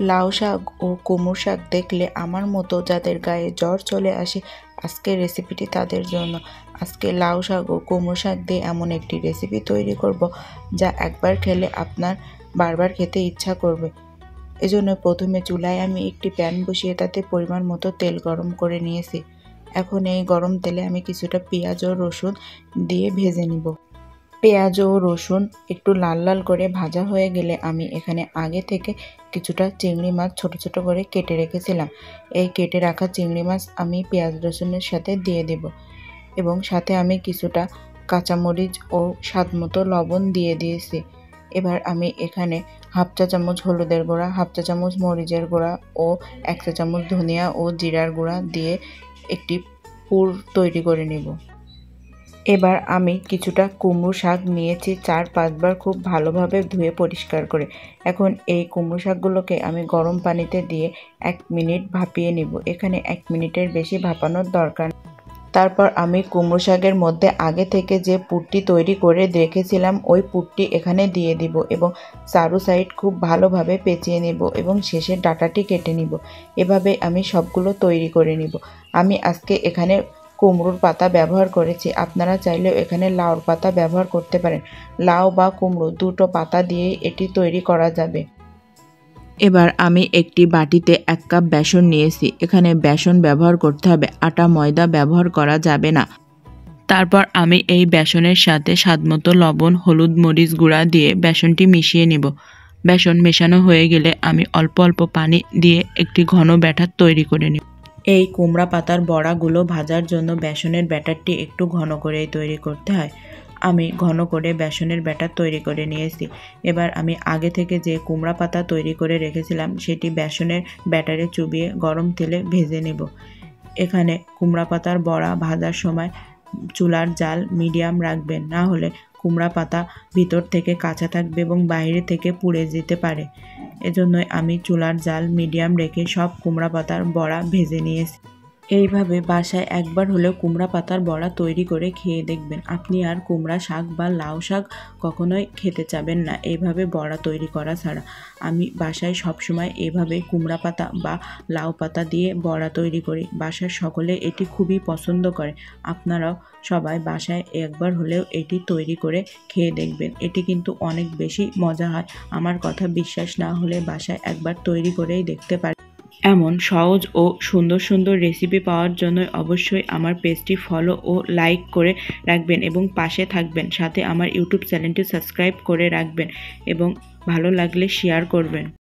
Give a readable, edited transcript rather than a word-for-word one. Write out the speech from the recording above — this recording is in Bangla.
লাউ শাক ও কুমড়ো শাক দেখলে আমার মতো যাদের গায়ে জ্বর চলে আসে আজকের রেসিপিটি তাদের জন্য। আজকে লাউ শাক ও কুমড়ো শাক দিয়ে এমন একটি রেসিপি তৈরি করব যা একবার খেলে আপনার বারবার খেতে ইচ্ছা করবে। এজন্য প্রথমে চুলায় আমি একটি প্যান বসিয়ে তাতে পরিমাণ মতো তেল গরম করে নিয়েছি। এখন এই গরম তেলে আমি কিছুটা পেঁয়াজ ও রসুন দিয়ে ভেজে নিব। পেঁয়াজ ও রসুন একটু লাল লাল করে ভাজা হয়ে গেলে আমি এখানে আগে থেকে কিছুটা চিংড়ি মাছ ছোট ছোট করে কেটে রেখেছিলাম। এই কেটে রাখা চিংড়ি মাছ আমি পেঁয়াজ রসুনের সাথে দিয়ে দেব এবং সাথে আমি কিছুটা কাঁচামরিচ ও স্বাদ মতো লবণ দিয়ে দিয়েছি। এবার আমি এখানে হাফ চা চামচ হলুদের গুঁড়া, হাফ চা চামচ মরিচের গুঁড়া ও 1 চা চামচ ধনিয়া ও জিরার গুঁড়া দিয়ে একটি পুর তৈরি করে নেব। এবার আমি কিছুটা কুমড়ো শাক নিয়েছি 4-5 বার খুব ভালোভাবে ধুয়ে পরিষ্কার করে। এখন এই কুমড়ো শাকগুলোকে আমি গরম পানিতে দিয়ে 1 মিনিট ভাপিয়ে নেব। এখানে 1 মিনিটের বেশি ভাপানোর দরকার। তারপর আমি কুমড়ো শাকের মধ্যে আগে থেকে যে পুরটি তৈরি করে রেখেছিলাম ওই পুরটি এখানে দিয়ে দিব এবং চারু সাইড খুব ভালোভাবে পেঁচিয়ে নেব এবং শেষের ডাঁটাটি কেটে নিব। এভাবে আমি সবগুলো তৈরি করে নিব। আমি আজকে এখানে কুমড়োর পাতা ব্যবহার করেছি, আপনারা চাইলেও এখানে লাউর পাতা ব্যবহার করতে পারেন। লাউ বা কুমড়ো দুটো পাতা দিয়ে এটি তৈরি করা যাবে। এবার আমি একটি বাটিতে 1 কাপ বেসন নিয়েছি। এখানে বেসন ব্যবহার করতে হবে, আটা ময়দা ব্যবহার করা যাবে না। তারপর আমি এই বেসনের সাথে স্বাদমতো লবণ, হলুদ, মরিচ গুঁড়া দিয়ে বেসনটি মিশিয়ে নেব। বেসন মেশানো হয়ে গেলে আমি অল্প অল্প পানি দিয়ে একটি ঘন ব্যাটার তৈরি করে নেব। এই কুমড়া পাতার বড়াগুলো ভাজার জন্য বেসনের ব্যাটারটি একটু ঘন করেই তৈরি করতে হয়। আমি ঘন করে বেসনের ব্যাটার তৈরি করে নিয়েছি। এবার আমি আগে থেকে যে কুমড়া পাতা তৈরি করে রেখেছিলাম সেটি বেসনের ব্যাটারে চুবিয়ে গরম তেলে ভেজে নেব। এখানে কুমড়া পাতার বড়া ভাজার সময় চুলার জাল মিডিয়াম রাখবেন, না হলে কুমড়া পাতা ভিতর থেকে কাঁচা থাকবে এবং বাইরে থেকে পুড়ে যেতে পারে। এজন্যই আমি চুলার জাল মিডিয়াম রেখে সব কুমড়া পাতার বড়া ভেজে নিয়েছি। এইভাবে বাসায় একবার হলেও কুমড়া পাতার বড়া তৈরি করে খেয়ে দেখবেন, আপনি আর কুমড়া শাক বা লাউ শাক কখনোই খেতে চাবেন না এইভাবে বড়া তৈরি করা ছাড়া। আমি বাসায় সবসময় এভাবে কুমড়া পাতা বা লাউ পাতা দিয়ে বড়া তৈরি করি। বাসার সকলে এটি খুবই পছন্দ করে। আপনারাও সবাই বাসায় একবার হলেও এটি তৈরি করে খেয়ে দেখবেন। এটি কিন্তু অনেক বেশি মজা হয়। আমার কথা বিশ্বাস না হলে বাসায় একবার তৈরি করেই দেখতে পারেন। এমন সহজ ও সুন্দর সুন্দর রেসিপি পাওয়ার জন্য অবশ্যই আমার পেজটি ফলো ও লাইক করে রাখবেন এবং পাশে থাকবেন। সাথে আমার ইউটিউব চ্যানেলটি সাবস্ক্রাইব করে রাখবেন এবং ভালো লাগলে শেয়ার করবেন।